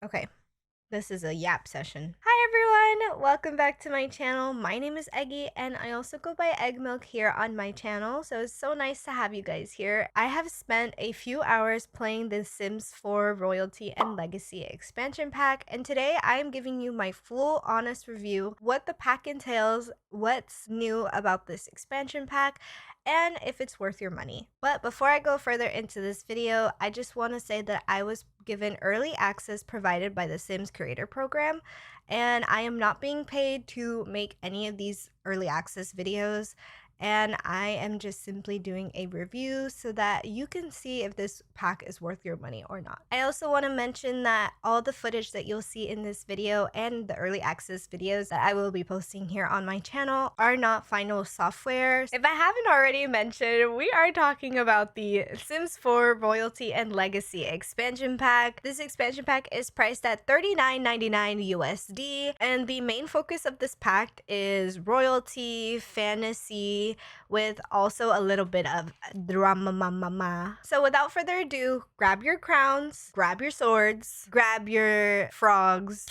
Okay, this is a yap session. Hi everyone, welcome back to my channel. My name is Eggy and I also go by EGGMILK here on my channel, so it's so nice to have you guys here. I have spent a few hours playing the Sims 4 Royalty and Legacy expansion pack, and today I am giving you my full honest review, what the pack entails, what's new about this expansion pack, and if it's worth your money. But before I go further into this video, I just want to say that I was given early access provided by the Sims Creator Program, and I am not being paid to make any of these early access videos, and I am just simply doing a review so that you can see if this pack is worth your money or not. I also want to mention that all the footage that you'll see in this video and the early access videos that I will be posting here on my channel are not final software. If I haven't already mentioned, we are talking about the Sims 4 Royalty and Legacy expansion pack. This expansion pack is priced at $39.99 USD, and the main focus of this pack is royalty, fantasy, with also a little bit of drama. So without further ado, grab your crowns, grab your swords, grab your frogs,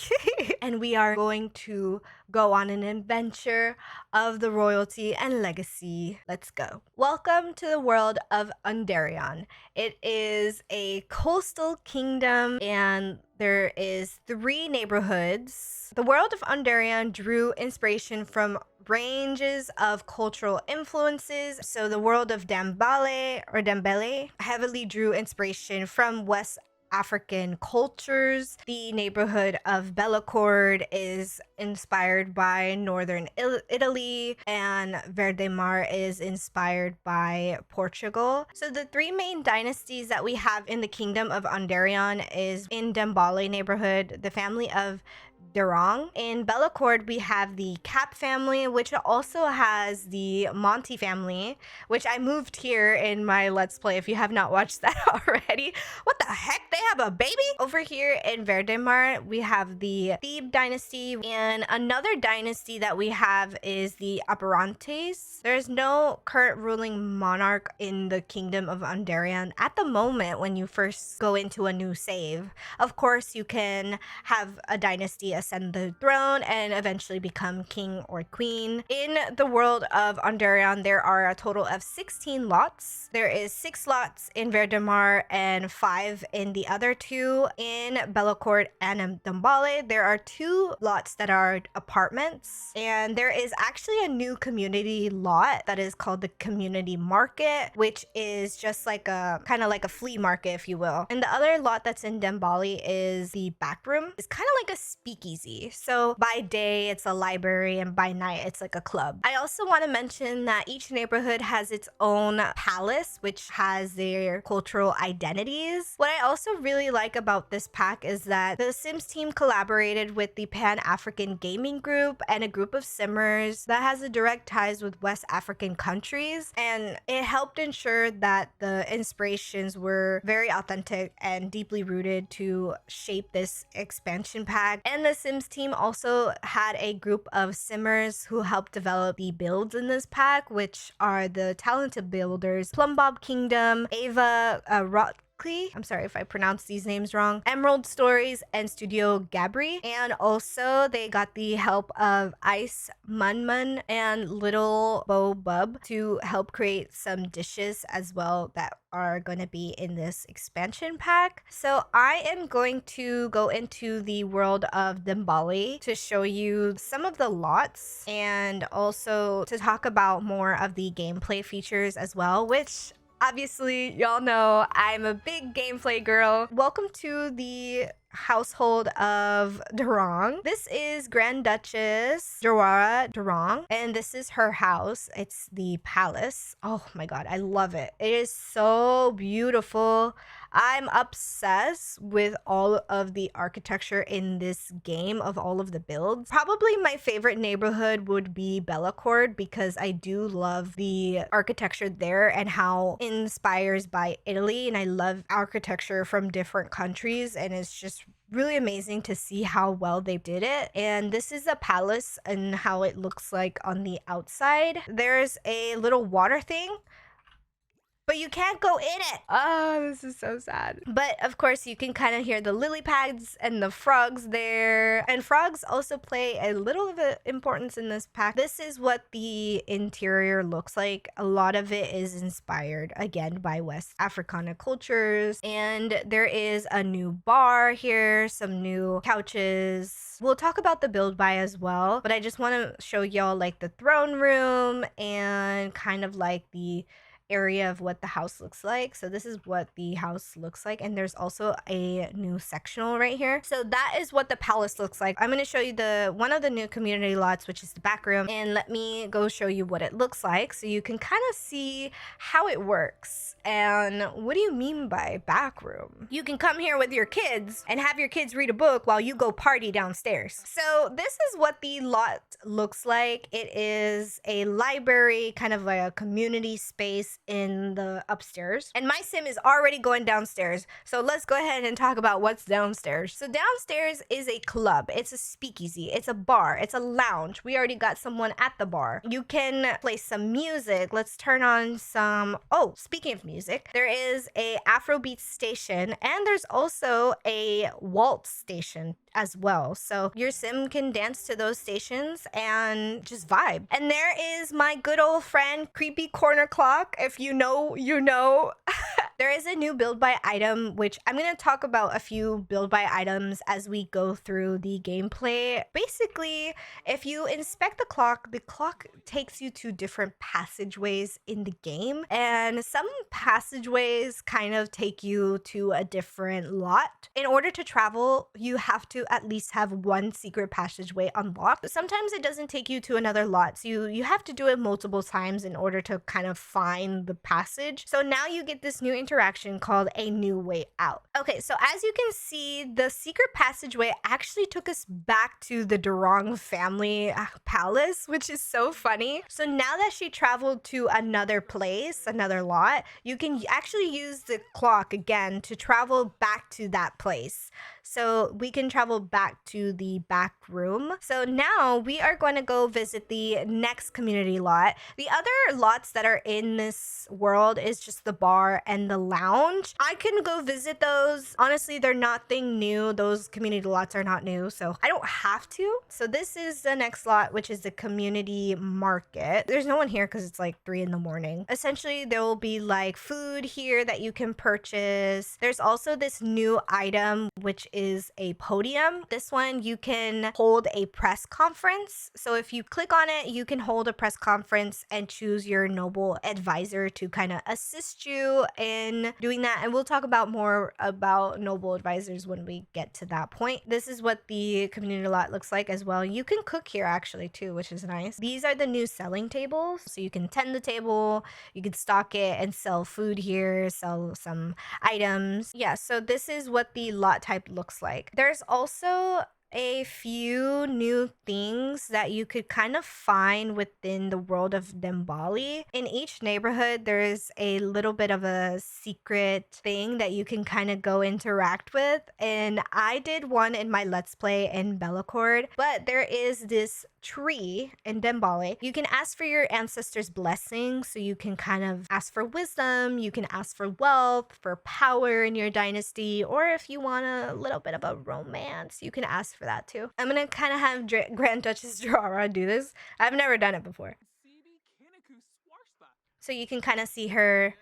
and we are going to go on an adventure of the royalty and legacy. Let's go. Welcome to the world of Underion. It is a coastal kingdom and there is 3 neighborhoods. The world of Underion drew inspiration from ranges of cultural influences. So the world of Dambele heavily drew inspiration from West African cultures. The neighborhood of Bellecourt is inspired by northern Italy, and Verdemar is inspired by Portugal. So the 3 main dynasties that we have in the kingdom of Underion is in Dambale neighborhood, the family of Durong. In Bellecourt, we have the Cap family, which also has the Monty family, which I moved here in my Let's Play if you have not watched that already. What the heck? They have a baby? Over here in Verdemar, we have the Thebe dynasty, and another dynasty that we have is the Aparantes. There's no current ruling monarch in the kingdom of Underion at the moment when you first go into a new save. Of course, you can have a dynasty ascend the throne and eventually become king or queen. In the world of Underion, there are a total of 16 lots. There is 6 lots in Verdemar and 5 in the other 2. In Bellecourt and Dambale, there are 2 lots that are apartments, and there is actually a new community lot that is called the community market, which is just like a kind of like a flea market, if you will. And the other lot that's in Dambale is the back room. It's kind of like a speakeasy. So by day it's a library and by night it's like a club. I also want to mention that each neighborhood has its own palace, which has their cultural identities. What I also really like about this pack is that the Sims team collaborated with the Pan-African Gaming Group and a group of simmers that has a direct ties with West African countries, and it helped ensure that the inspirations were very authentic and deeply rooted to shape this expansion pack. And the Sims team also had a group of simmers who helped develop the builds in this pack, which are the talented builders Plumbob Kingdom, Ava I'm sorry if I pronounced these names wrong, Emerald Stories, and Studio Gabri. And also they got the help of Ice Munmun and Little Bo Bub to help create some dishes as well that are going to be in this expansion pack. So I am going to go into the world of Dambale to show you some of the lots and also to talk about more of the gameplay features as well, which obviously, y'all know I'm a big gameplay girl. Welcome to the household of Durong. This is Grand Duchess Jawara Durong, and this is her house. It's the palace. Oh my god, I love it. It is so beautiful. I'm obsessed with all of the architecture in this game of all of the builds. Probably my favorite neighborhood would be Bellecourt because I do love the architecture there and how it inspires by Italy, and I love architecture from different countries, and it's just really amazing to see how well they did it. And this is a palace and how it looks like on the outside. There's a little water thing but you can't go in it. Oh, this is so sad. But of course, you can kind of hear the lily pads and the frogs there. And frogs also play a little of an importance in this pack. This is what the interior looks like. A lot of it is inspired, again, by West Africana cultures. And there is a new bar here, some new couches. We'll talk about the build buy as well, but I just want to show y'all like the throne room and kind of like the area of what the house looks like. So this is what the house looks like, and there's also a new sectional right here. So that is what the palace looks like. I'm going to show you the one of the new community lots, which is the back room, and let me go show you what it looks like so you can kind of see how it works. And what do you mean by back room? You can come here with your kids and have your kids read a book while you go party downstairs. So this is what the lot looks like. It is a library, kind of like a community space in the upstairs, and my sim is already going downstairs, so let's go ahead and talk about what's downstairs. So downstairs is a club, it's a speakeasy, it's a bar, it's a lounge. We already got someone at the bar. You can play some music. Let's turn on some, oh, speaking of music, there is a Afrobeat station, and there's also a waltz station as well, so your sim can dance to those stations and just vibe. And there is my good old friend Creepy Corner Clock. If you know, you know. There is a new build by item, which I'm going to talk about a few build by items as we go through the gameplay. Basically, if you inspect the clock takes you to different passageways in the game, and some passageways kind of take you to a different lot. In order to travel, you have to at least have one secret passageway unlocked. But sometimes it doesn't take you to another lot, so you have to do it multiple times in order to kind of find the passage. So now you get this new interaction called a new way out. Okay, so as you can see, the secret passageway actually took us back to the Durong family palace, which is so funny. So now that she traveled to another place, another lot, you can actually use the clock again to travel back to that place. So we can travel back to the back room. So now we are going to go visit the next community lot. The other lots that are in this world is just the bar and the lounge. I can go visit those. Honestly, they're nothing new. Those community lots are not new, so I don't have to. So this is the next lot, which is the community market. There's no one here because it's like 3 in the morning. Essentially, there will be like food here that you can purchase. There's also this new item, which is a podium. This one, you can hold a press conference. So if you click on it, you can hold a press conference and choose your noble advisor to kind of assist you in doing that. And we'll talk about more about noble advisors when we get to that point. This is what the community lot looks like as well. You can cook here actually too, which is nice. These are the new selling tables. So you can tend the table, you can stock it and sell food here, sell some items. Yeah, so this is what the lot type looks like. There's also a few new things that you could kind of find within the world of Dembali. In each neighborhood, there's a little bit of a secret thing that you can kind of go interact with. And I did one in my Let's Play in Bellacord, but there is this tree in Dembali. You can ask for your ancestors' blessing, so you can kind of ask for wisdom, you can ask for wealth, for power in your dynasty, or if you want a little bit of a romance, you can ask for that too. I'm gonna kind of have Grand Duchess Drara do this. I've never done it before. So you can kind of see her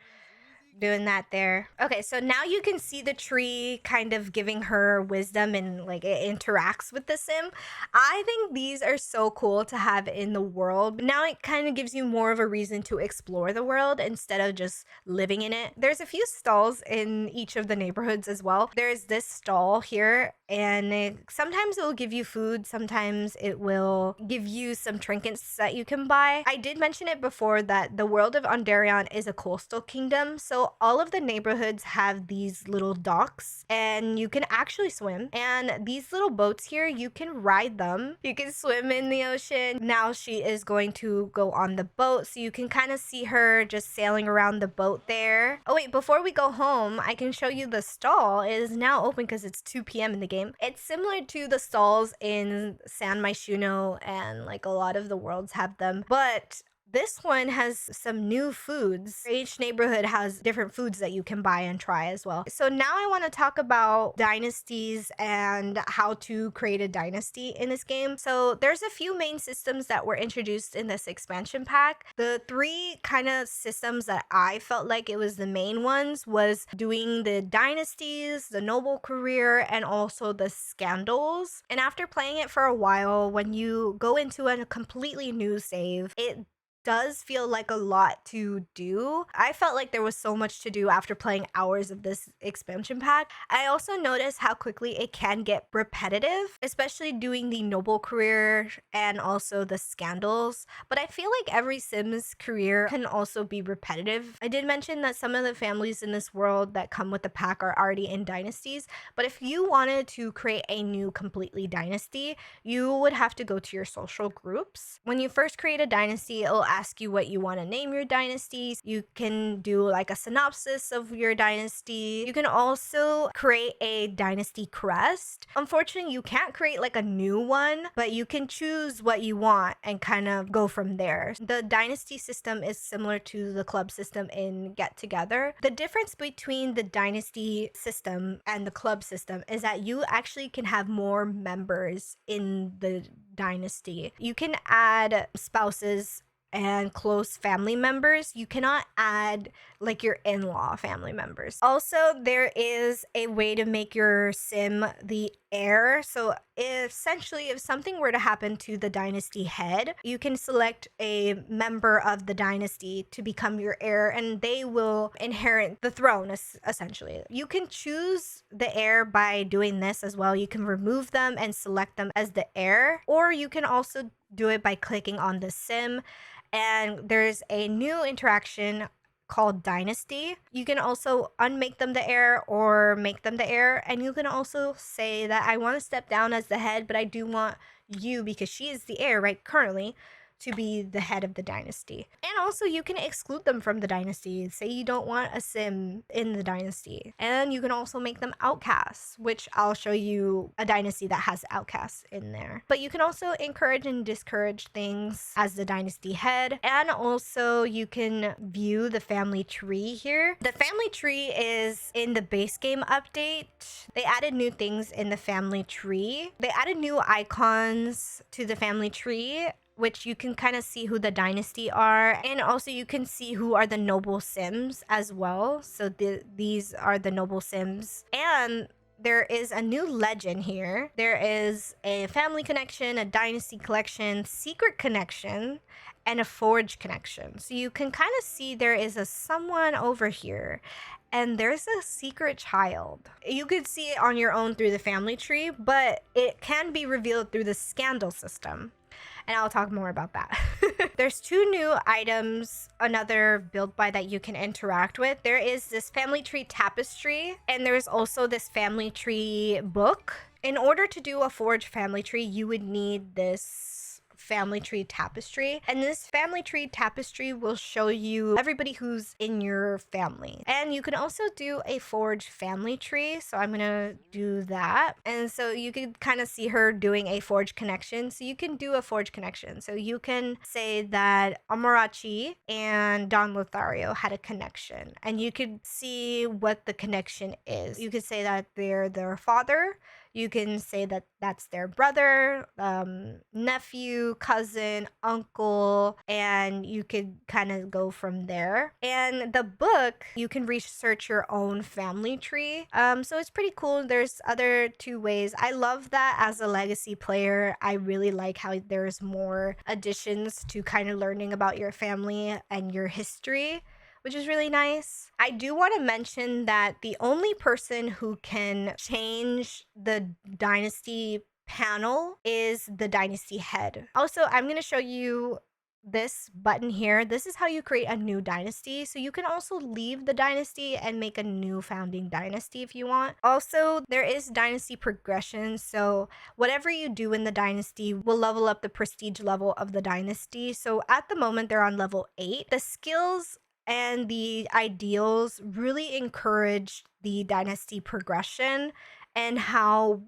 doing that there. Okay, so now you can see the tree kind of giving her wisdom and like it interacts with the sim. I think these are so cool to have in the world. Now it kind of gives you more of a reason to explore the world instead of just living in it. There's a few stalls in each of the neighborhoods as well. There's this stall here, and sometimes it will give you food, sometimes it will give you some trinkets that you can buy. I did mention it before that the world of Ondarion is a coastal kingdom, so all of the neighborhoods have these little docks and you can actually swim. And these little boats here, you can ride them. You can swim in the ocean. Now she is going to go on the boat, so you can kind of see her just sailing around the boat there. Oh wait, before we go home, I can show you the stall. It is now open because it's 2 p.m. in the game. It's similar to the stalls in San Myshuno, and like a lot of the worlds have them, but this one has some new foods. Each neighborhood has different foods that you can buy and try as well. So now I want to talk about dynasties and how to create a dynasty in this game. So there's a few main systems that were introduced in this expansion pack. The three kind of systems that I felt like it was the main ones was doing the dynasties, the noble career, and also the scandals. And after playing it for a while, when you go into a completely new save, it does feel like a lot to do. I felt like there was so much to do after playing hours of this expansion pack. I also noticed how quickly it can get repetitive, especially doing the noble career and also the scandals. But I feel like every Sims career can also be repetitive. I did mention that some of the families in this world that come with the pack are already in dynasties, but if you wanted to create a new completely dynasty, you would have to go to your social groups. When you first create a dynasty, it'll ask you what you want to name your dynasties. You can do like a synopsis of your dynasty. You can also create a dynasty crest. Unfortunately, you can't create like a new one, but you can choose what you want and kind of go from there. The dynasty system is similar to the club system in Get Together. The difference between the dynasty system and the club system is that you actually can have more members in the dynasty. You can add spouses and close family members. You cannot add like your in-law family members. Also, there is a way to make your sim the heir. So essentially, if something were to happen to the dynasty head, you can select a member of the dynasty to become your heir, and they will inherit the throne, essentially. You can choose the heir by doing this as well. You can remove them and select them as the heir, or you can also do it by clicking on the sim. And there's a new interaction called Dynasty. You can also unmake them the heir or make them the heir. And you can also say that I want to step down as the head, but I do want you, because she is the heir right currently, to be the head of the dynasty. And also you can exclude them from the dynasty. Say you don't want a sim in the dynasty. And you can also make them outcasts, which I'll show you a dynasty that has outcasts in there. But you can also encourage and discourage things as the dynasty head. And also you can view the family tree here. The family tree is in the base game update. They added new things in the family tree. They added new icons to the family tree, which you can kind of see who the dynasty are, and also you can see who are the noble sims as well. So these are the noble sims. And there is a new legend here. There is a family connection, a dynasty collection, secret connection, and a forge connection. So you can kind of see there is someone over here, and there's a secret child. You could see it on your own through the family tree, but it can be revealed through the scandal system. And I'll talk more about that. There's two new items, another build by that you can interact with. There is this family tree tapestry, and there's also this family tree book. In order to do a forge family tree, you would need this family tree tapestry, and this family tree tapestry will show you everybody who's in your family. And you can also do a forge family tree, so I'm gonna do that. And so you can kind of see her doing a forge connection. So you can do a forge connection, so you can say that Amarachi and Don Lothario had a connection, and you could see what the connection is. You could say that they're their father. You can say that that's their brother, nephew, cousin, uncle, and you could kind of go from there. And the book, you can research your own family tree. So it's pretty cool. There's other two ways. I love that as a legacy player. I really like how there's more additions to kind of learning about your family and your history, which is really nice. I do want to mention that the only person who can change the dynasty panel is the dynasty head. Also, I'm going to show you this button here. This is how you create a new dynasty. So you can also leave the dynasty and make a new founding dynasty if you want. Also, there is dynasty progression. So whatever you do in the dynasty will level up the prestige level of the dynasty. So at the moment, they're on level 8. The skills and the ideals really encourage the dynasty progression and how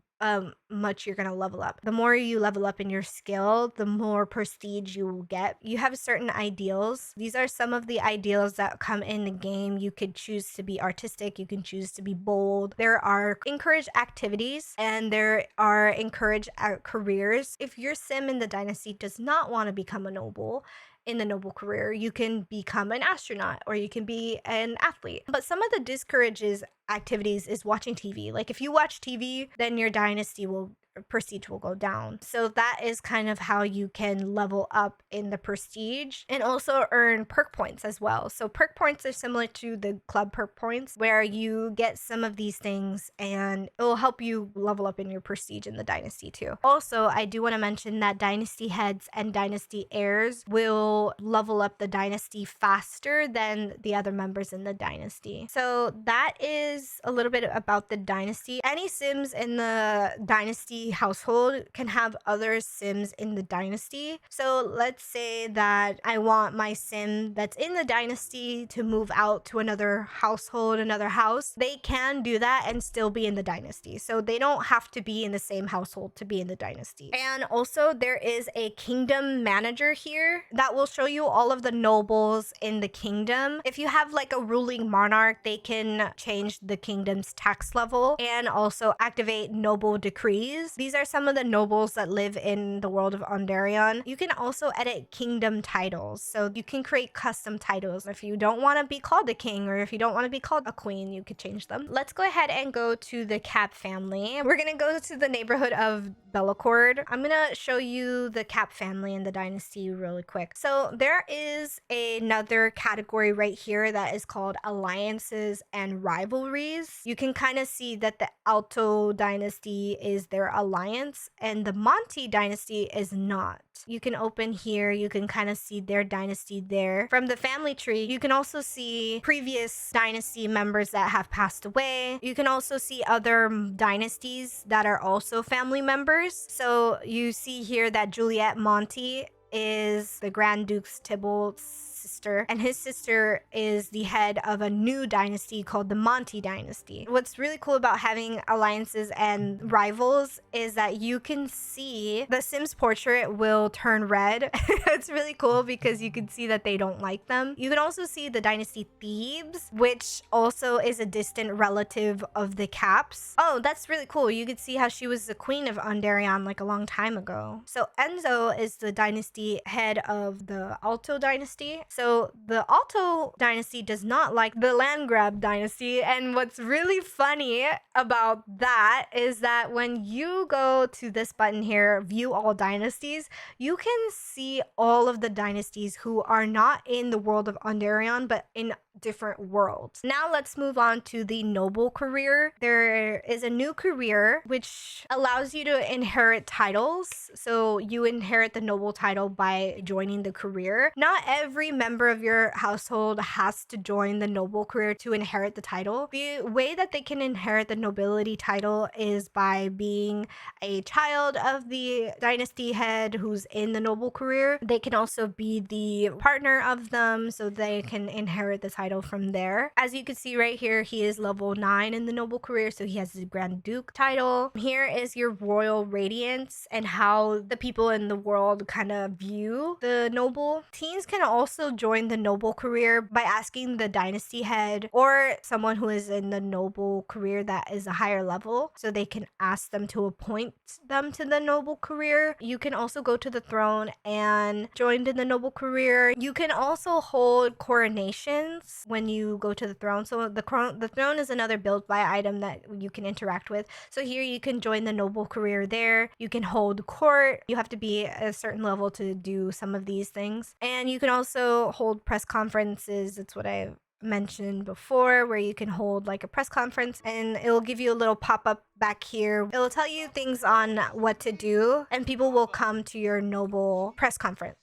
much you're gonna level up. The more you level up in your skill, the more prestige you will get. You have certain ideals. These are some of the ideals that come in the game. You could choose to be artistic, you can choose to be bold. There are encouraged activities and there are encouraged careers. If your sim in the dynasty does not want to become a noble, in the noble career, you can become an astronaut or you can be an athlete. But some of the discourages activities is watching TV. Like if you watch TV, then your dynasty will prestige will go down. So that is kind of how you can level up in the prestige and also earn perk points as well. So perk points are similar to the club perk points where you get some of these things and it will help you level up in your prestige in the dynasty too. Also, I do want to mention that dynasty heads and dynasty heirs will level up the dynasty faster than the other members in the dynasty. So that is a little bit about the dynasty. Any sims in the dynasty household can have other sims in the dynasty. So let's say that I want my sim that's in the dynasty to move out to another household, another house. They can do that and still be in the dynasty. So they don't have to be in the same household to be in the dynasty. And also there is a kingdom manager here that will show you all of the nobles in the kingdom. If you have like a ruling monarch, they can change the kingdom's tax level and also activate noble decrees. These are some of the nobles that live in the world of Ondarion. You can also edit kingdom titles. So you can create custom titles. If you don't want to be called a king or if you don't want to be called a queen, you could change them. Let's go ahead and go to the Cap family. We're going to go to the neighborhood of Bellacord. I'm going to show you the Cap family in the dynasty really quick. So there is another category right here that is called alliances and rivalries. You can kind of see that the Alto dynasty is their alliance and the Monty dynasty is not. You can open here, you can kind of see their dynasty there. From the family tree, you can also see previous dynasty members that have passed away. You can also see other dynasties that are also family members. So you see here that Juliet Monty is the Grand Duke's Tybalt's sister, and his sister is the head of a new dynasty called the Monty dynasty. What's really cool about having alliances and rivals is that you can see the Sims portrait will turn red. It's really cool because you can see that they don't like them. You can also see the dynasty Thebes, which also is a distant relative of the Caps. Oh, that's really cool. You could see how she was the queen of Ondarion like a long time ago. So Enzo is the dynasty head of the Alto dynasty. So the Alto dynasty does not like the Landgrab dynasty. And what's really funny about that is that when you go to this button here, view all dynasties, you can see all of the dynasties who are not in the world of Ondarion, but in different worlds. Now let's move on to the noble career. There is a new career which allows you to inherit titles. So you inherit the noble title by joining the career. Not every member of your household has to join the noble career to inherit the title. The way that they can inherit the nobility title is by being a child of the dynasty head who's in the noble career. They can also be the partner of them, so they can inherit the title from there. As you can see right here, he is level 9 in the noble career, so he has the Grand Duke title. Here is your royal radiance and how the people in the world kind of view the noble. Teens can also join the noble career by asking the dynasty head or someone who is in the noble career that is a higher level, so they can ask them to appoint them to the noble career. You can also go to the throne and join in the noble career. You can also hold coronations when you go to the throne. So the throne is another build by item that you can interact with. So here you can join the noble career there. You can hold court. You have to be at a certain level to do some of these things. And you can also hold press conferences. That's what I mentioned before, where you can hold like a press conference and it'll give you a little pop-up back here. It'll tell you things on what to do and people will come to your noble press conference.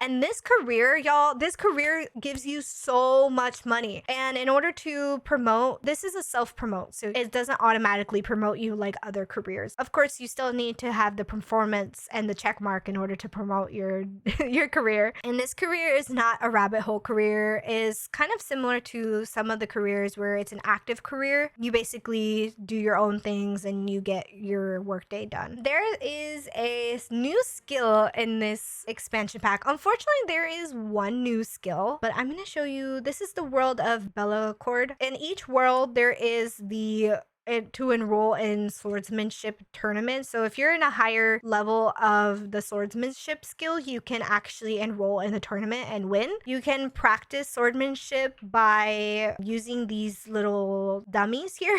And this career, y'all, this career gives you so much money. And in order to promote, this is a self-promote, so it doesn't automatically promote you like other careers. Of course, you still need to have the performance and the check mark in order to promote your your career. And this career is not a rabbit hole career. It is kind of similar to some of the careers where it's an active career. You basically do your own things and you get your workday done. There is a new skill in this expansion pack. Unfortunately, there is one new skill, but I'm going to show you. This is the world of Bellacord. In each world, there is to enroll in swordsmanship tournaments. So if you're in a higher level of the swordsmanship skill, you can actually enroll in the tournament and win. You can practice swordsmanship by using these little dummies here.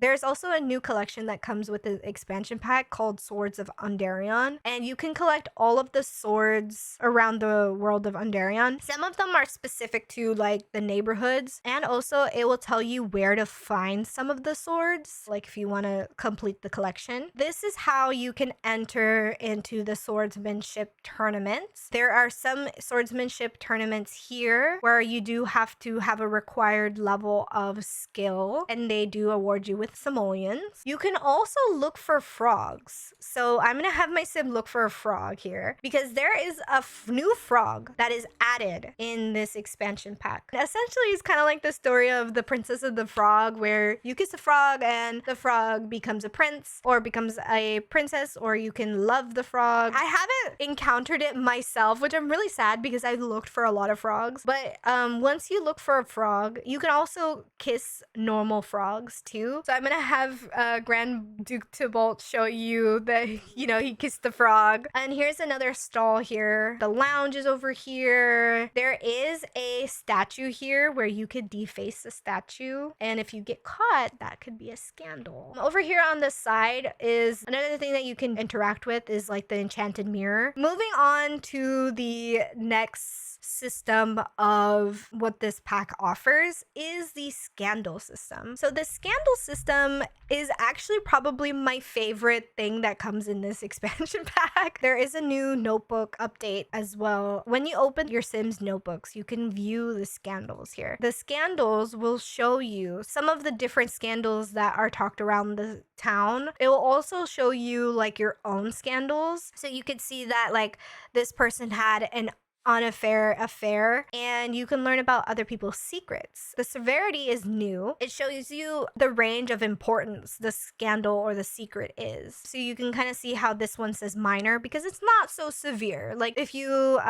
There's also a new collection that comes with the expansion pack called Swords of Underion, and you can collect all of the swords around the world of Underion. Some of them are specific to like the neighborhoods, and also it will tell you where to find some of the swords, like if you want to complete the collection. This is how you can enter into the swordsmanship tournaments. There are some swordsmanship tournaments here where you do have to have a required level of skill, and they do award you with simoleons. You can also look for frogs. So I'm gonna have my sim look for a frog here because there is a new frog that is added in this expansion pack. Essentially, it's kind of like the story of the Princess of the Frog, where you kiss a frog and the frog becomes a prince or becomes a princess, or you can love the frog. I haven't encountered it myself, which I'm really sad because I looked for a lot of frogs. But once you look for a frog, you can also kiss normal frogs too. So I'm gonna have Grand Duke Tybalt show you that, you know, he kissed the frog. And here's another stall here. The lounge is over here. There is a statue here where you could deface the statue, and if you get caught, that could be a scandal. Over here on the side is another thing that you can interact with, is like the enchanted mirror. Moving on to the next system of what this pack offers is the scandal system. So the scandal system is actually probably my favorite thing that comes in this expansion pack. There is a new notebook update as well. When you open your Sims notebooks, you can view the scandals here. The scandals will show you some of the different scandals that are talked around the town. It will also show you like your own scandals. So you could see that like this person had an affair, and you can learn about other people's secrets. The severity is new. It shows you the range of importance the scandal or the secret is. So you can kind of see how this one says minor because it's not so severe. Like if you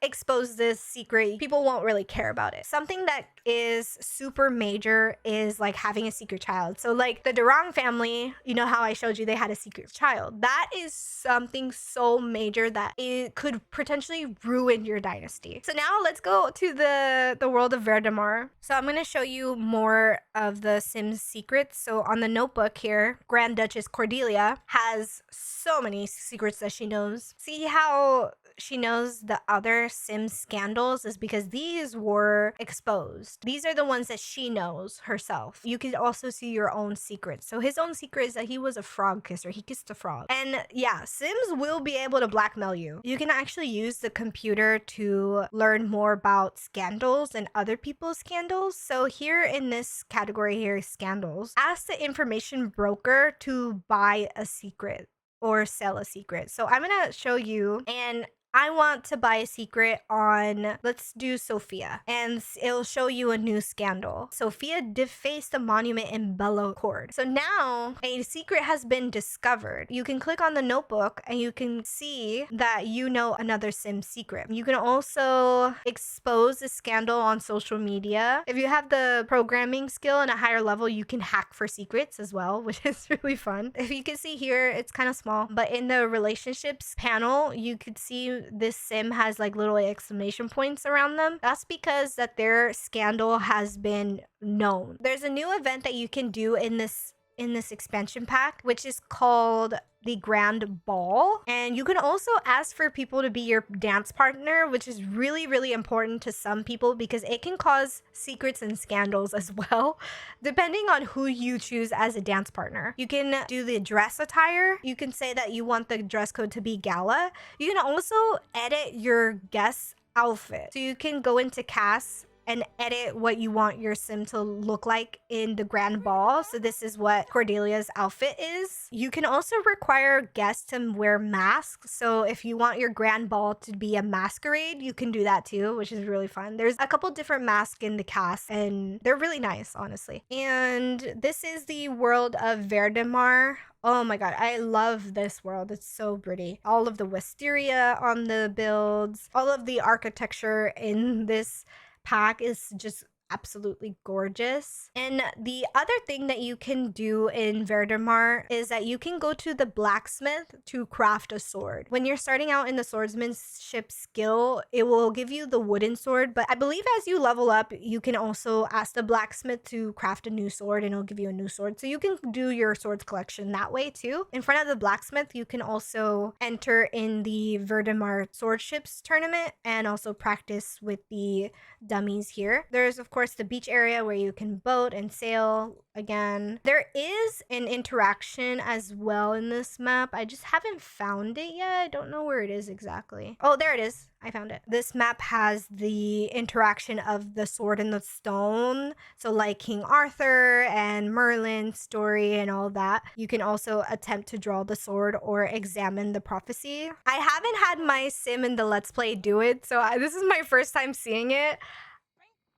expose this secret, people won't really care about it. Something that is super major is like having a secret child. So like the Durang family, you know how I showed you they had a secret child. That is something so major that it could potentially ruin your dynasty. So now let's go to the world of Verdamar. So I'm going to show you more of the Sims secrets. So on the notebook here, Grand Duchess Cordelia has so many secrets that she knows. See how she knows the other Sims scandals is because these were exposed. These are the ones that she knows herself. You can also see your own secrets. So his own secret is that he was a frog kisser. He kissed a frog. And yeah, Sims will be able to blackmail you. You can actually use the computer to learn more about scandals and other people's scandals. So here in this category here, scandals, ask the information broker to buy a secret or sell a secret. So I'm going to show you, and I want to buy a secret on, let's do Sophia, and it'll show you a new scandal. Sophia defaced a monument in Bellacord. So now a secret has been discovered. You can click on the notebook and you can see that you know another Sim secret. You can also expose the scandal on social media. If you have the programming skill and a higher level, you can hack for secrets as well, which is really fun. If you can see here, it's kind of small, but in the relationships panel, you could see this Sim has like little exclamation points around them. That's because that their scandal has been known. There's a new event that you can do in this in this expansion pack, which is called the Grand Ball. And you can also ask for people to be your dance partner, which is really, really important to some people because it can cause secrets and scandals as well, depending on who you choose as a dance partner. You can do the dress attire. You can say that you want the dress code to be gala. You can also edit your guest's outfit. So you can go into cast and edit what you want your sim to look like in the grand ball. So this is what Cordelia's outfit is. You can also require guests to wear masks. So if you want your grand ball to be a masquerade, you can do that too, which is really fun. There's a couple different masks in the cast and they're really nice, honestly. And this is the world of Verdemar. Oh my god, I love this world. It's so pretty. All of the wisteria on the builds, all of the architecture in this pack is just absolutely gorgeous. And the other thing that you can do in Verdemar is that you can go to the blacksmith to craft a sword. When you're starting out in the swordsmanship skill, it will give you the wooden sword, but I believe as you level up, you can also ask the blacksmith to craft a new sword and it'll give you a new sword. So you can do your swords collection that way too. In front of the blacksmith, you can also enter in the Verdemar swordships tournament and also practice with the dummies here. There's of course the beach area where you can boat and sail again. There is an interaction as well in this map. I just haven't found it yet. I don't know where it is exactly. Oh, there it is. I found it. This map has the interaction of the sword and the stone. So like King Arthur and Merlin's story and all that. You can also attempt to draw the sword or examine the prophecy. I haven't had my sim in the Let's Play do it, so this is my first time seeing it.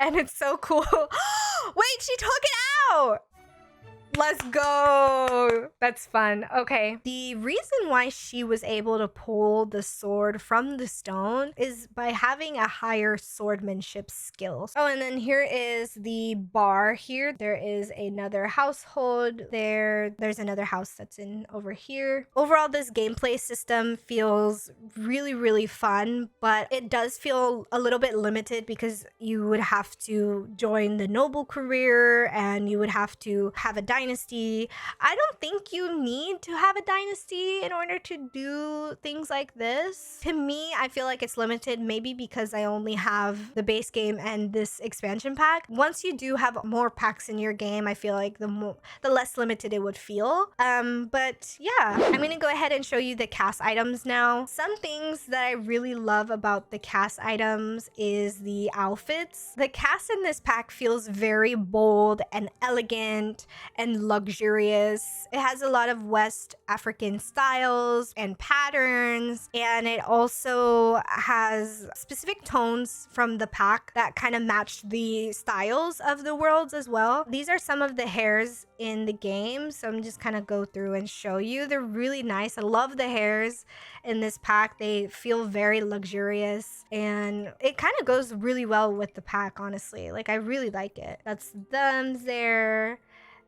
And it's so cool. Wait, she took it out! Let's go. That's fun. Okay. The reason why she was able to pull the sword from the stone is by having a higher swordsmanship skill. Oh, and then here is the bar here. There is another household there. There's another house that's in over here. Overall, this gameplay system feels really, really fun, but it does feel a little bit limited because you would have to join the noble career and you would have to have a dynasty. I don't think you need to have a dynasty in order to do things like this. To me, I feel like it's limited maybe because I only have the base game and this expansion pack. Once you do have more packs in your game, I feel like the less limited it would feel. But yeah, I'm gonna go ahead and show you the cast items now. Some things that I really love about the cast items is the outfits. The cast in this pack feels very bold and elegant and luxurious. It has a lot of West African styles and patterns, and it also has specific tones from the pack that kind of match the styles of the worlds as well. These are some of the hairs in the game, so I'm just kind of go through and show you. They're really nice. I love the hairs in this pack. They feel very luxurious and it kind of goes really well with the pack, honestly. Like, I really like it. That's them there.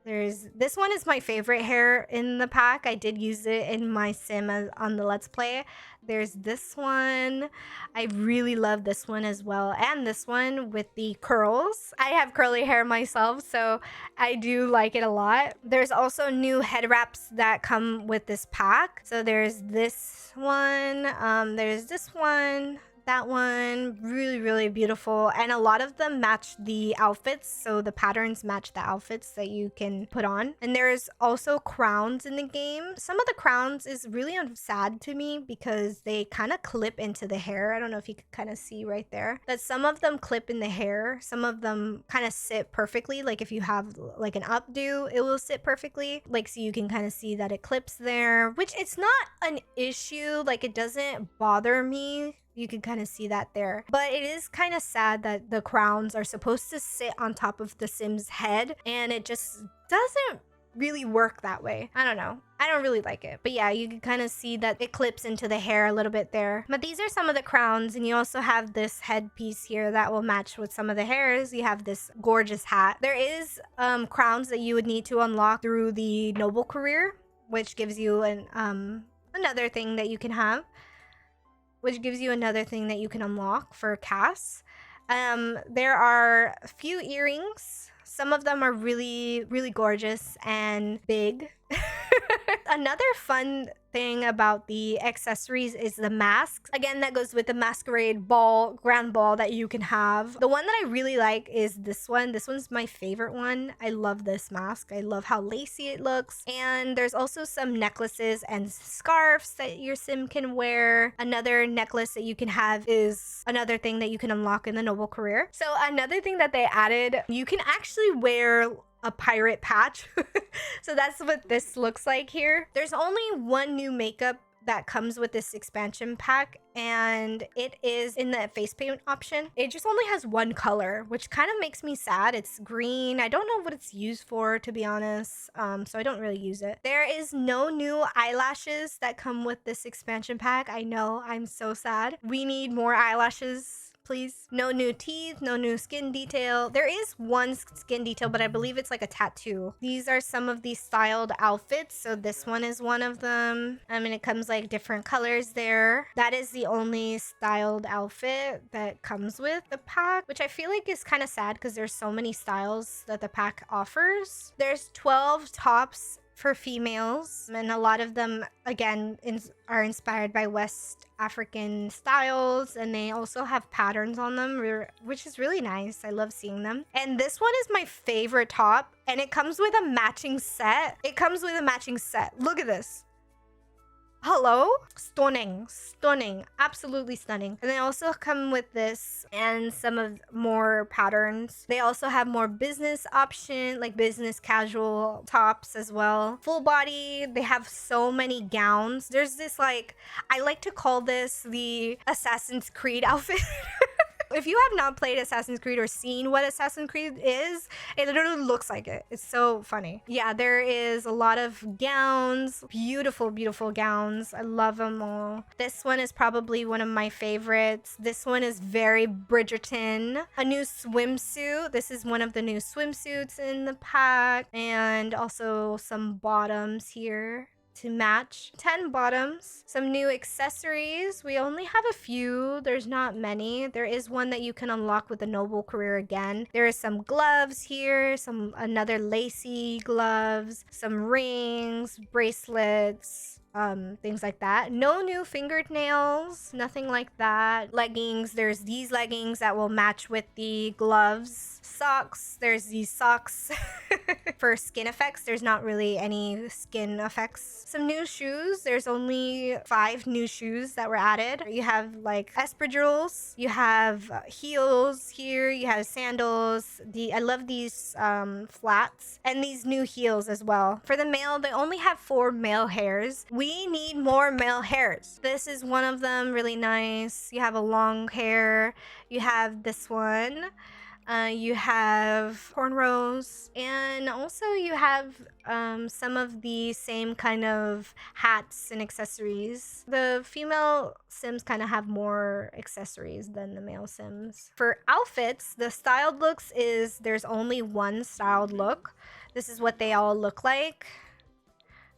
This one is my favorite hair in the pack. I did use it in my sim on the Let's Play. There's this one. I really love this one as well. And this one with the curls. I have curly hair myself, so I do like it a lot. There's also new head wraps that come with this pack. So there's this one. There's this one. That one, really, really beautiful. And a lot of them match the outfits. So the patterns match the outfits that you can put on. And there's also crowns in the game. Some of the crowns is really sad to me because they kind of clip into the hair. I don't know if you can kind of see right there. That some of them clip in the hair. Some of them kind of sit perfectly. Like if you have like an updo, it will sit perfectly. Like, so you can kind of see that it clips there, which it's not an issue. Like, it doesn't bother me. You can kind of see that there. But it is kind of sad that the crowns are supposed to sit on top of the Sim's head and it just doesn't really work that way. I don't know. I don't really like it. But yeah, you can kind of see that it clips into the hair a little bit there. But these are some of the crowns, and you also have this headpiece here that will match with some of the hairs. You have this gorgeous hat. There is crowns that you would need to unlock through the noble career, which gives you another thing that you can have. Which gives you another thing that you can unlock for casts. There are a few earrings. Some of them are really, really gorgeous and big. Another fun thing about the accessories is the masks. Again, that goes with the masquerade ball, grand ball that you can have. The one that I really like is this one. This one's my favorite one. I love this mask. I love how lacy it looks. And there's also some necklaces and scarves that your sim can wear. Another necklace that you can have is another thing that you can unlock in the noble career. So another thing that they added, you can actually wear a pirate patch. So that's what this looks like here. There's only one new makeup that comes with this expansion pack, and it is in the face paint option. It just only has one color, which kind of makes me sad. It's green. I don't know what it's used for, to be honest, so I don't really use it. There is no new eyelashes that come with this expansion pack. I know, I'm so sad. We need more eyelashes, please. No new teeth, no new skin detail. There is one skin detail, but I believe it's like a tattoo. These are some of these styled outfits. So this one is one of them. I mean, it comes like different colors there. That is the only styled outfit that comes with the pack, which I feel like is kind of sad because there's so many styles that the pack offers. There's 12 tops for females, and a lot of them again are inspired by West African styles, and they also have patterns on them, which is really nice. I love seeing them. And this one is my favorite top, and it comes with a matching set. Look at this. Hello? Stunning, absolutely stunning. And they also come with this and some of more patterns. They also have more business option, like business casual tops as well. Full body, they have so many gowns. There's this, like, I like to call this the Assassin's Creed outfit. If you have not played Assassin's Creed or seen what Assassin's Creed is, it literally looks like it. It's so funny. Yeah, there is a lot of gowns. Beautiful, beautiful gowns. I love them all. This one is probably one of my favorites. This one is very Bridgerton. A new swimsuit. This is one of the new swimsuits in the pack. And also some bottoms here to match. 10 bottoms. Some new accessories. We only have a few. There's not many. There is one that you can unlock with the noble career again. There is some gloves here, another lacy gloves, some rings, bracelets, things like that. No new fingernails, nothing like that. Leggings, there's these leggings that will match with the gloves. Socks, there's these socks. For skin effects, there's not really any skin effects. Some new shoes, there's only 5 new shoes that were added. You have like espadrilles, you have heels here, you have sandals. I love these flats, and these new heels as well. For the male, they only have 4 male hairs. We need more male hairs. This is one of them, really nice. You have a long hair. You have this one. You have cornrows, and also you have some of the same kind of hats and accessories. The female sims kind of have more accessories than the male sims. For outfits, the styled looks is there's only one styled look. This is what they all look like.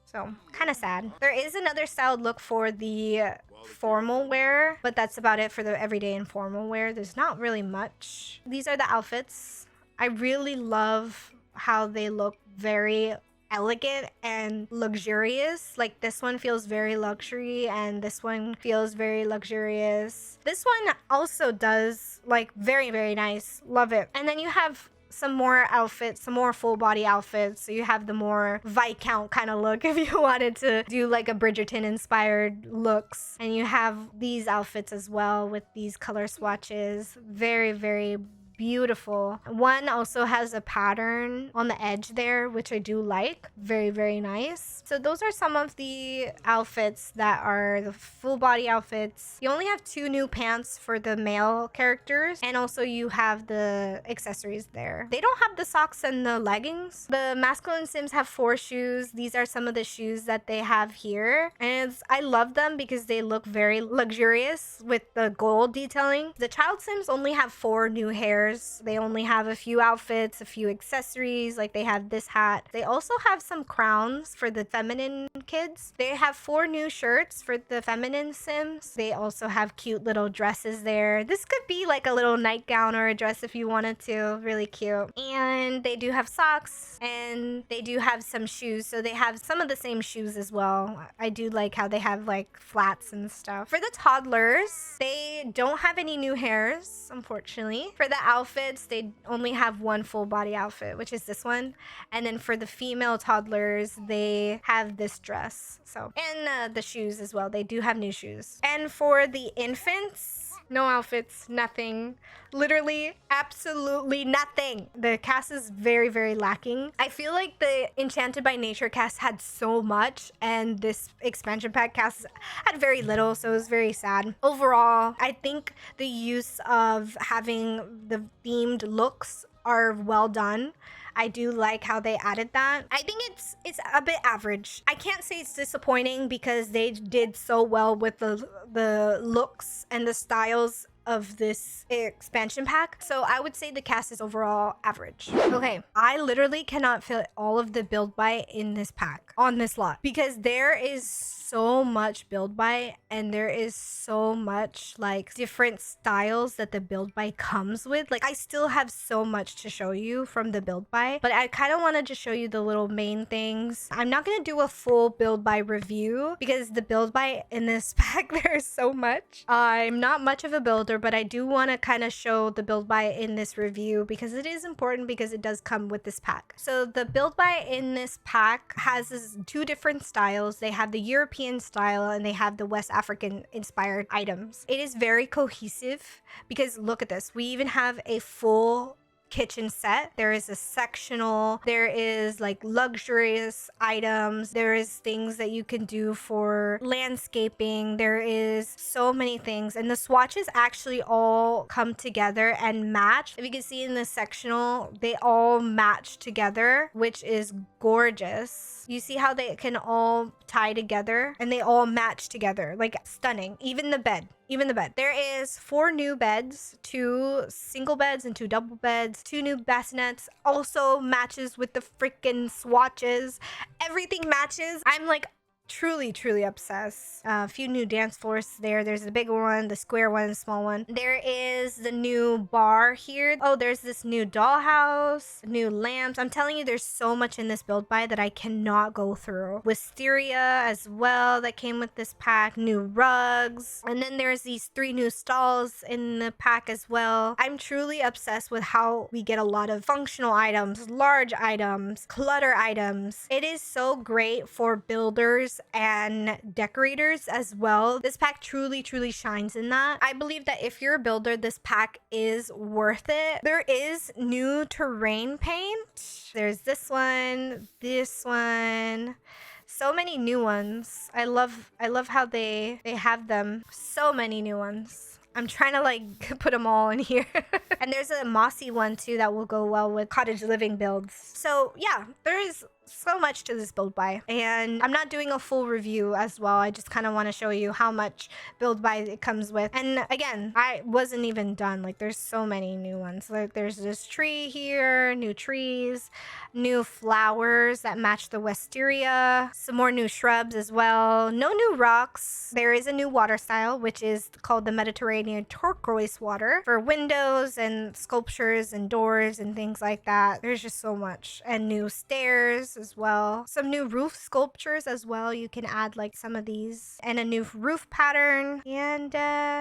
So, kind of sad. There is another styled look for the formal wear, but that's about it for the everyday and formal wear. There's not really much. These are the outfits. I really love how they look very elegant and luxurious. Like this one feels very luxury, and this one feels very luxurious. This one also does like very, very nice. Love it. And then you have some more outfits, some more full body outfits. So you have the more Viscount kind of look if you wanted to do like a Bridgerton inspired looks. And you have these outfits as well with these color swatches. Very, very beautiful. One also has a pattern on the edge there, which I do like. Very, very nice. So those are some of the outfits that are the full body outfits. You only have 2 new pants for the male characters, and also you have the accessories there. They don't have the socks and the leggings. The masculine sims have 4 shoes. These are some of the shoes that they have here, and I love them because they look very luxurious with the gold detailing. The child sims only have 4 new hairs toddlers. They only have a few outfits, a few accessories. Like they have this hat. They also have some crowns for the feminine kids. They have 4 new shirts for the feminine Sims. They also have cute little dresses there. This could be like a little nightgown or a dress if you wanted to. Really cute. And they do have socks and they do have some shoes. So they have some of the same shoes as well. I do like how they have like flats and stuff. For the toddlers, they don't have any new hairs, unfortunately. For the outfits, they only have one full body outfit, which is this one. And then for the female toddlers, they have this dress. So, and the shoes as well. They do have new shoes. And for the infants, no outfits, nothing. Literally, absolutely nothing. The cast is very, very lacking. I feel like the Enchanted by Nature cast had so much, and this expansion pack cast had very little, so it was very sad. Overall, I think the use of having the themed looks are well done. I do like how they added that. I think it's a bit average. I can't say it's disappointing because they did so well with the looks and the styles of this expansion pack. So I would say the cast is overall average. Okay, I literally cannot fit all of the build by in this pack on this lot because there is so much build by and there is so much like different styles that the build by comes with. Like I still have so much to show you from the build by, but I kind of wanted to show you the little main things. I'm not going to do a full build by review because the build by in this pack there's so much. I'm not much of a builder, but I do want to kind of show the build by in this review because it is important because it does come with this pack. So the build by in this pack has 2 different styles. They have the European style and they have the West African inspired items. It is very cohesive because look at this. We even have a full kitchen set. There is a sectional, there is like luxurious items, there is things that you can do for landscaping, there is so many things, and the swatches actually all come together and match. If you can see in the sectional, they all match together, which is gorgeous. You see how they can all tie together and they all match together, like stunning. Even the bed. There is 4 new beds, 2 single beds and 2 double beds, 2 new bassinets, also matches with the freaking swatches. Everything matches. I'm like truly obsessed. A few new dance floors there. There's the big one, the square one, the small one. There is the new bar here. Oh, there's this new dollhouse, new lamps. I'm telling you, there's so much in this build by that I cannot go through. Wisteria as well that came with this pack, new rugs, and then there's these 3 new stalls in the pack as well. I'm truly obsessed with how we get a lot of functional items, large items, clutter items. It is so great for builders and decorators as well. This pack truly shines in that. I believe that if you're a builder, this pack is worth it. There is new terrain paint. There's this one, so many new ones. I love how they have them. So many new ones. I'm trying to like put them all in here. And there's a mossy one too that will go well with cottage living builds. So yeah, there is so much to this build by, and I'm not doing a full review as well. I just kind of want to show you how much build by it comes with. And again, I wasn't even done. Like there's so many new ones. Like there's this tree here, new trees, new flowers that match the wisteria, some more new shrubs as well, no new rocks. There is a new water style, which is called the Mediterranean turquoise water for windows and sculptures and doors and things like that. There's just so much. And new stairs as well, some new roof sculptures as well. You can add like some of these, and a new roof pattern, and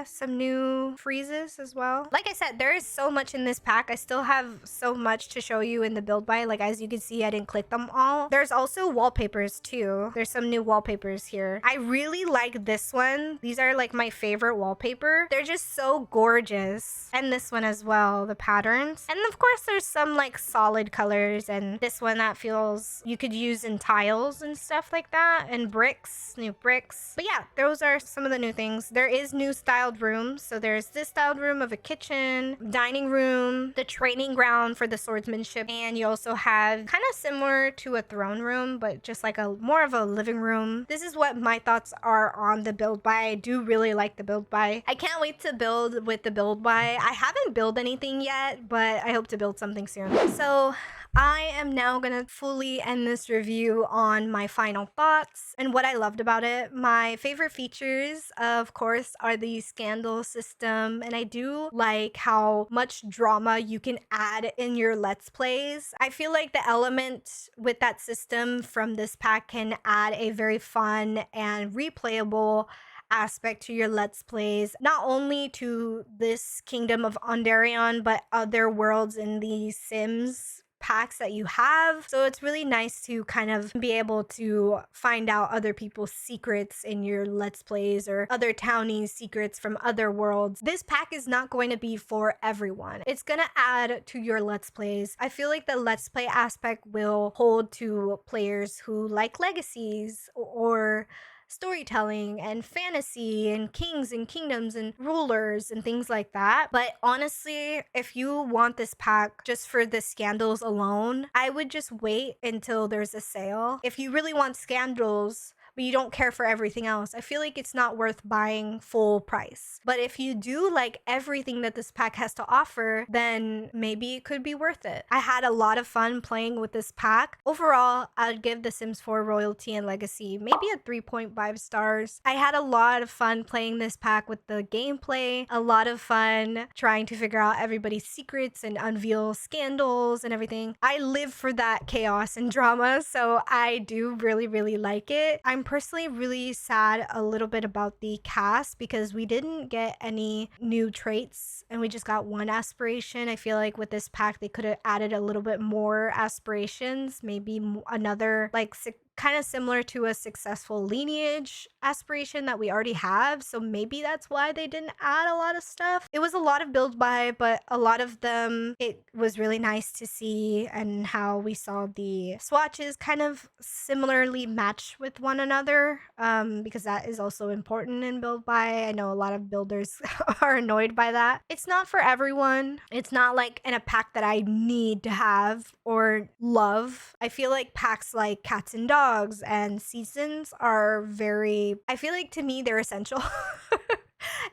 some new friezes as well. Like I said, there is so much in this pack. I still have so much to show you in the build by. Like as you can see, I didn't click them all. There's also wallpapers too. There's some new wallpapers here. I really like this one. These are like my favorite wallpaper. They're just so gorgeous. And this one as well, the patterns. And of course there's some like solid colors, and this one that feels you could use in tiles and stuff like that, and bricks, new bricks. But yeah, those are some of the new things. There is new styled rooms. So there's this styled room of a kitchen, dining room, the training ground for the swordsmanship, and you also have kind of similar to a throne room, but just like a more of a living room. This is what my thoughts are on the build buy. I do really like the build buy. I can't wait to build with the build buy. I haven't built anything yet, but I hope to build something soon. So I am now gonna fully end this review on my final thoughts and what I loved about it. My favorite features, of course, are the scandal system, and I do like how much drama you can add in your Let's Plays. I feel like the element with that system from this pack can add a very fun and replayable aspect to your Let's Plays, not only to this Kingdom of Ondarion, but other worlds in the Sims packs that you have. So it's really nice to kind of be able to find out other people's secrets in your Let's Plays or other townies' secrets from other worlds. This pack is not going to be for everyone. It's gonna add to your Let's Plays. I feel like the Let's Play aspect will hold to players who like legacies or storytelling and fantasy and kings and kingdoms and rulers and things like that. But honestly, if you want this pack just for the scandals alone, I would just wait until there's a sale. If you really want scandals, but you don't care for everything else, I feel like it's not worth buying full price. But if you do like everything that this pack has to offer, then maybe it could be worth it. I had a lot of fun playing with this pack. Overall, I'd give The Sims 4 Royalty and Legacy maybe a 3.5 stars. I had a lot of fun playing this pack with the gameplay, a lot of fun trying to figure out everybody's secrets and unveil scandals and everything. I live for that chaos and drama, so I do really, really like it. I'm personally really sad a little bit about the cast because we didn't get any new traits and we just got one aspiration. I feel like with this pack they could have added a little bit more aspirations, maybe another like kind of similar to a successful lineage aspiration that we already have. So maybe that's why they didn't add a lot of stuff. It was a lot of build by, but a lot of them, it was really nice to see, and how we saw the swatches kind of similarly match with one another, because that is also important in build by. I know a lot of builders are annoyed by that. It's not for everyone. It's not like in a pack that I need to have or love. I feel like packs like Cats and Dogs and Seasons are very, I feel like to me they're essential.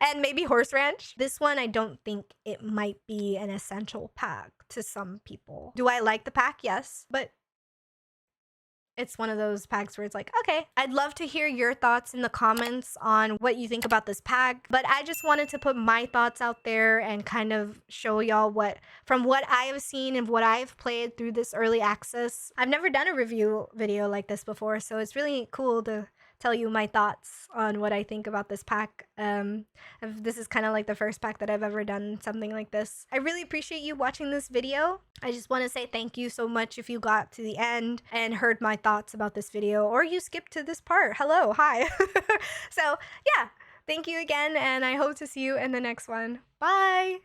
And maybe Horse Ranch. This one, I don't think it might be an essential pack to some people. Do I like the pack? Yes, but it's one of those packs where it's like, okay, I'd love to hear your thoughts in the comments on what you think about this pack, but I just wanted to put my thoughts out there and kind of show y'all from what I have seen and what I've played through this early access. I've never done a review video like this before, so it's really cool to tell you my thoughts on what I think about this pack. This is kind of like the first pack that I've ever done something like this. I really appreciate you watching this video. I just want to say thank you so much if you got to the end and heard my thoughts about this video, or you skipped to this part. Hello, hi. So yeah, thank you again, and I hope to see you in the next one. Bye.